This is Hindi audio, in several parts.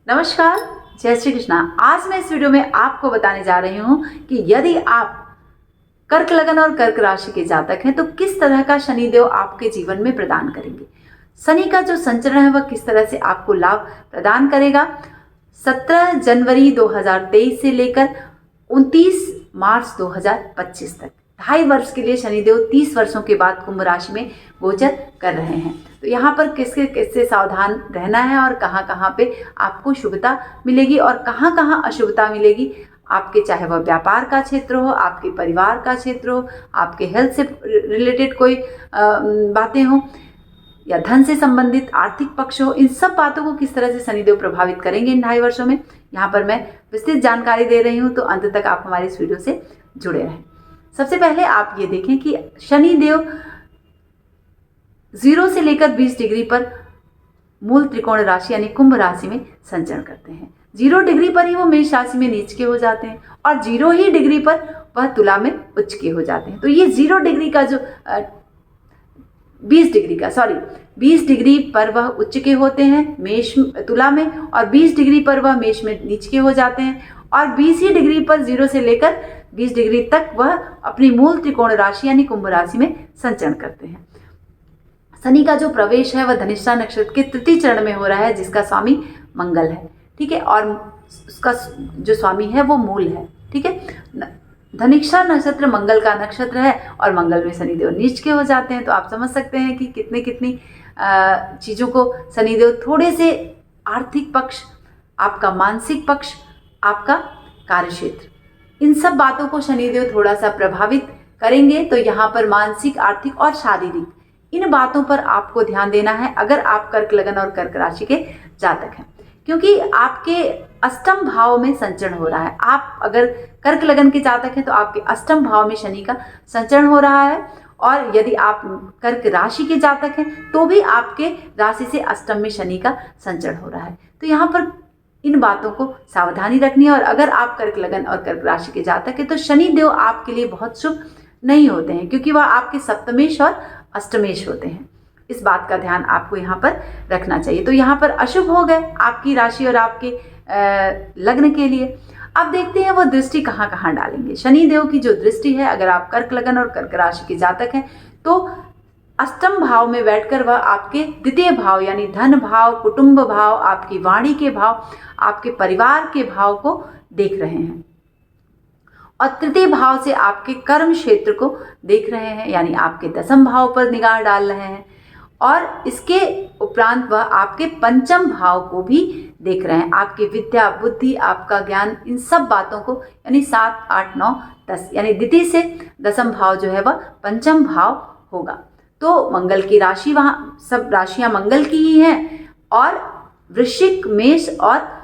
नमस्कार, जय श्री कृष्णा। आज मैं इस वीडियो में आपको बताने जा रही हूँ कि यदि आप कर्क लगन और कर्क राशि के जातक हैं तो किस तरह का शनिदेव आपके जीवन में प्रदान करेंगे। शनि का जो संचरण है वह किस तरह से आपको लाभ प्रदान करेगा। 17 जनवरी 2023 से लेकर 29 मार्च 2025 तक 2.5 वर्ष के लिए शनिदेव 30 वर्षों के बाद कुंभ राशि में गोचर कर रहे हैं। तो यहाँ पर किसके किससे सावधान रहना है और कहाँ कहाँ पे आपको शुभता मिलेगी और कहाँ कहाँ अशुभता मिलेगी। आपके चाहे वह व्यापार का क्षेत्र हो, आपके परिवार का क्षेत्र हो, आपके हेल्थ से रिलेटेड कोई बातें हो या धन से संबंधित आर्थिक पक्ष हो, इन सब बातों को किस तरह से शनिदेव प्रभावित करेंगे इन 2.5 वर्षों में, यहाँ पर मैं विस्तृत जानकारी दे रही हूँ। तो अंत तक आप हमारे इस वीडियो से जुड़े रहें। सबसे पहले आप ये देखें कि शनिदेव 0 से लेकर 20 डिग्री पर मूल त्रिकोण राशि यानी कुंभ राशि में संचरण करते हैं। 0 डिग्री पर ही वो मेष राशि में नीच के हो जाते हैं और 0 ही डिग्री पर वह तुला में उच्च के हो जाते हैं। तो ये 0 डिग्री का जो 20 डिग्री पर वह उच्च के होते हैं मेष तुला में, और 20 डिग्री पर वह मेष में नीच के हो जाते हैं, और 20 ही डिग्री पर 0 से लेकर 20 डिग्री तक वह अपनी मूल त्रिकोण राशि यानी कुंभ राशि में संचरण करते हैं। शनि का जो प्रवेश है वह धनिष्ठा नक्षत्र के तृतीय चरण में हो रहा है, जिसका स्वामी मंगल है, ठीक है, और उसका जो स्वामी है वो मूल है, ठीक है। धनिष्ठा नक्षत्र मंगल का नक्षत्र है और मंगल में शनिदेव नीच के हो जाते हैं। तो आप समझ सकते हैं कि कितनी चीज़ों को शनिदेव थोड़े से आर्थिक पक्ष, आपका मानसिक पक्ष, आपका कार्यक्षेत्र, इन सब बातों को शनिदेव थोड़ा सा प्रभावित करेंगे। तो यहाँ पर मानसिक, आर्थिक और शारीरिक इन बातों पर आपको ध्यान देना है अगर आप कर्क लगन और कर्क राशि के जातक हैं, क्योंकि आपके अष्टम भाव में संचरण हो रहा है। आप अगर कर्क लगन के जातक हैं तो आपके अष्टम भाव में शनि का संचरण हो रहा है, और यदि आप कर्क राशि के जातक हैं तो भी आपके राशि से अष्टम में शनि का संचरण हो रहा है। तो यहाँ पर इन बातों को सावधानी रखनी है। और अगर आप कर्क लगन और कर्क राशि के जातक हैं तो शनि देव आपके लिए बहुत शुभ नहीं होते हैं, क्योंकि वह आपके सप्तमेश और अष्टमेश होते हैं। इस बात का ध्यान आपको यहाँ पर रखना चाहिए। तो यहाँ पर अशुभ हो गए आपकी राशि और आपके लग्न के लिए। अब देखते हैं वो दृष्टि कहाँ कहाँ डालेंगे। शनि देव की जो दृष्टि है, अगर आप कर्क लगन और कर्क राशि के जातक हैं तो अष्टम भाव में बैठकर वह आपके द्वितीय भाव यानी धन भाव, कुटुंब भाव, आपकी वाणी के भाव, आपके परिवार के भाव को देख रहे हैं, और तृतीय भाव से आपके कर्म क्षेत्र को देख रहे हैं, यानी आपके दसम भाव पर निगाह डाल रहे हैं, और इसके उपरांत वह आपके पंचम भाव को भी देख रहे हैं। आपकी विद्या, बुद्धि, आपका ज्ञान, इन सब बातों को, यानी 7, 8, 9, 10 यानी द्वितीय से दसम भाव जो है वह पंचम भाव होगा। तो मंगल की राशि, वहाँ सब राशियां मंगल की ही हैं, और वृश्चिक, मेष और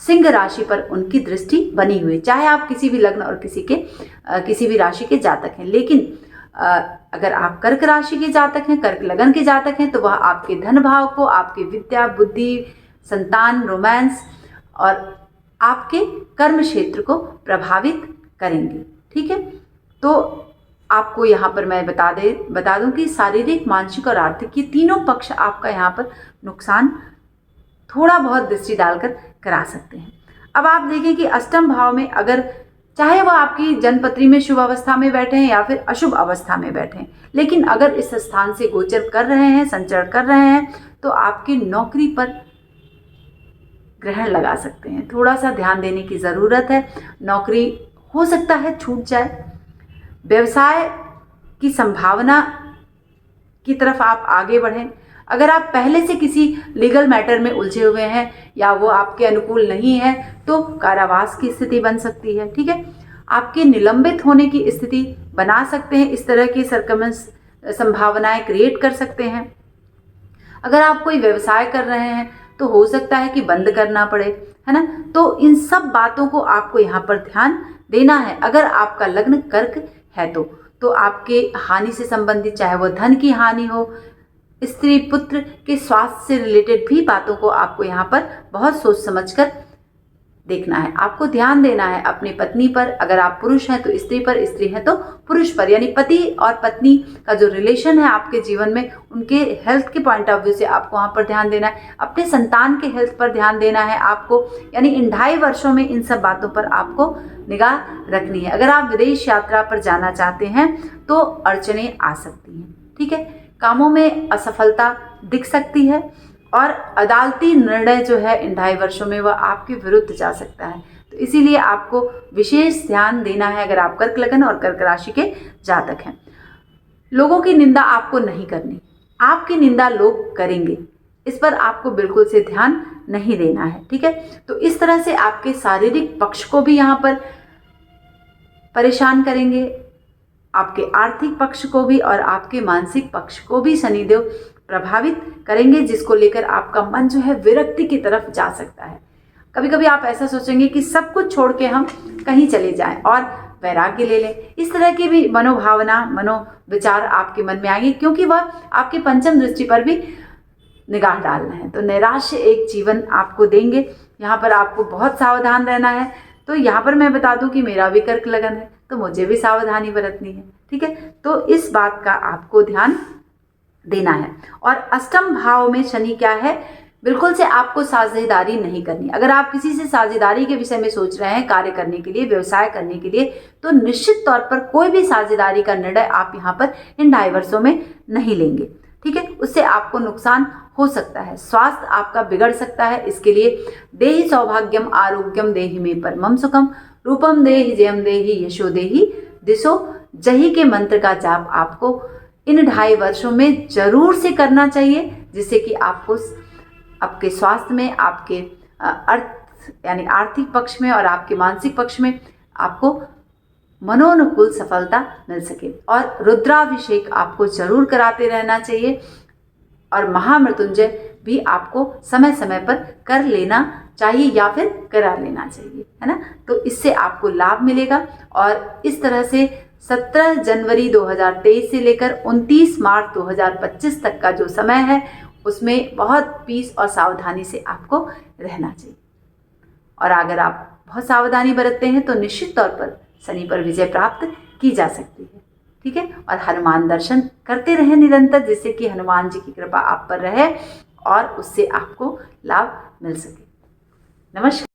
सिंह राशि पर उनकी दृष्टि बनी हुई, चाहे आप किसी भी लग्न और किसी भी राशि के जातक हैं। लेकिन अगर आप कर्क राशि के जातक हैं, कर्क लगन के जातक हैं, तो वह आपके धन भाव को, आपके विद्या, बुद्धि, संतान, रोमांस और आपके कर्म क्षेत्र को प्रभावित करेंगे, ठीक है। तो आपको यहाँ पर मैं बता दूं कि शारीरिक, मानसिक और आर्थिक, ये तीनों पक्ष आपका यहाँ पर नुकसान थोड़ा बहुत दृष्टि डालकर करा सकते हैं। अब आप देखें कि अष्टम भाव में, अगर चाहे वह आपकी जन्मपत्री में शुभ अवस्था में बैठे हैं या फिर अशुभ अवस्था में बैठे हैं, लेकिन अगर इस स्थान से गोचर कर रहे हैं, संचरण कर रहे हैं, तो आपकी नौकरी पर ग्रहण लगा सकते हैं। थोड़ा सा ध्यान देने की ज़रूरत है। नौकरी हो सकता है छूट जाए, व्यवसाय की संभावना की तरफ आप आगे बढ़ें। अगर आप पहले से किसी लीगल मैटर में उलझे हुए हैं या वो आपके अनुकूल नहीं है तो कारावास की स्थिति बन सकती है, ठीक है। आपके निलंबित होने की स्थिति बना सकते हैं, इस तरह की संभावनाएं क्रिएट कर सकते हैं। अगर आप कोई व्यवसाय कर रहे हैं तो हो सकता है कि बंद करना पड़े, है ना। तो इन सब बातों को आपको यहाँ पर ध्यान देना है। अगर आपका लग्न कर्क है तो आपके हानि से संबंधित, चाहे वो धन की हानि हो, स्त्री पुत्र के स्वास्थ्य से रिलेटेड भी बातों को आपको यहाँ पर बहुत सोच समझकर देखना है, आपको ध्यान देना है अपनी पत्नी पर, अगर आप पुरुष हैं तो स्त्री पर, स्त्री है तो पुरुष पर, यानी पति और पत्नी का जो रिलेशन है आपके जीवन में, उनके हेल्थ के पॉइंट ऑफ व्यू से आपको वहाँ पर ध्यान देना है। अपने संतान के हेल्थ पर ध्यान देना है आपको, यानी इन 2.5 वर्षों में इन सब बातों पर आपको निगाह रखनी है। अगर आप विदेश यात्रा पर जाना चाहते हैं तो अड़चनें आ सकती हैं, ठीक है। कामों में असफलता दिख सकती है और अदालती निर्णय जो है इन 2.5 वर्षों में वह आपके विरुद्ध जा सकता है। तो इसीलिए आपको विशेष ध्यान देना है अगर आप कर्क लगन और कर्क राशि के जातक हैं। लोगों की निंदा आपको नहीं करनी, आपकी निंदा लोग करेंगे, इस पर आपको बिल्कुल से ध्यान नहीं देना है, ठीक है। तो इस तरह से आपके शारीरिक पक्ष को भी यहाँ पर परेशान करेंगे, आपके आर्थिक पक्ष को भी और आपके मानसिक पक्ष को भी शनिदेव प्रभावित करेंगे, जिसको लेकर आपका मन जो है विरक्ति की तरफ जा सकता है। कभी कभी आप ऐसा सोचेंगे कि सब कुछ छोड़ के हम कहीं चले जाएं और वैराग्य ले लें। इस तरह की भी मनोभावना, मनोविचार आपके मन में आएंगे, क्योंकि वह आपकी पंचम दृष्टि पर भी निगाह डालना है। तो नैराश्य एक जीवन आपको देंगे, यहाँ पर आपको बहुत सावधान रहना है। तो यहाँ पर मैं बता दूं कि मेरा भी कर्क लगन है, तो मुझे भी सावधानी बरतनी है, ठीक है। तो इस बात का आपको ध्यान देना है। और अष्टम भाव में शनि क्या है, बिल्कुल से आपको साझेदारी नहीं करनी। अगर आप किसी से साझेदारी के विषय में सोच रहे हैं, कार्य करने के लिए, व्यवसाय करने के लिए, तो निश्चित तौर पर कोई भी साझेदारी का निर्णय आप यहाँ पर इन 2.5 वर्षों में नहीं लेंगे, ठीक है। उससे आपको नुकसान हो सकता है, स्वास्थ्य आपका बिगड़ सकता है। इसके लिए देहि सौभाग्यम आरोग्यम देहि मे परमम सुखम रूपम देहि जयम देहि यशो देहि दिशो जही के मंत्र का जाप आपको इन 2.5 वर्षों में जरूर से करना चाहिए, जिससे कि आपको आपके स्वास्थ्य में, आपके अर्थ यानी आर्थिक पक्ष में और आपके मानसिक पक्ष में आपको मनोनुकूल सफलता मिल सके। और रुद्राभिषेक आपको जरूर कराते रहना चाहिए और महामृत्युंजय भी आपको समय समय पर कर लेना चाहिए या फिर करा लेना चाहिए, है ना। तो इससे आपको लाभ मिलेगा। और इस तरह से 17 जनवरी 2023 से लेकर 29 मार्च 2025 तक का जो समय है, उसमें बहुत पीस और सावधानी से आपको रहना चाहिए। और अगर आप बहुत सावधानी बरतते हैं तो निश्चित तौर पर शनि पर विजय प्राप्त की जा सकती है, ठीक है। और हनुमान दर्शन करते रहें निरंतर, जिससे कि हनुमान जी की कृपा आप पर रहे और उससे आपको लाभ मिल सके। नमस्कार।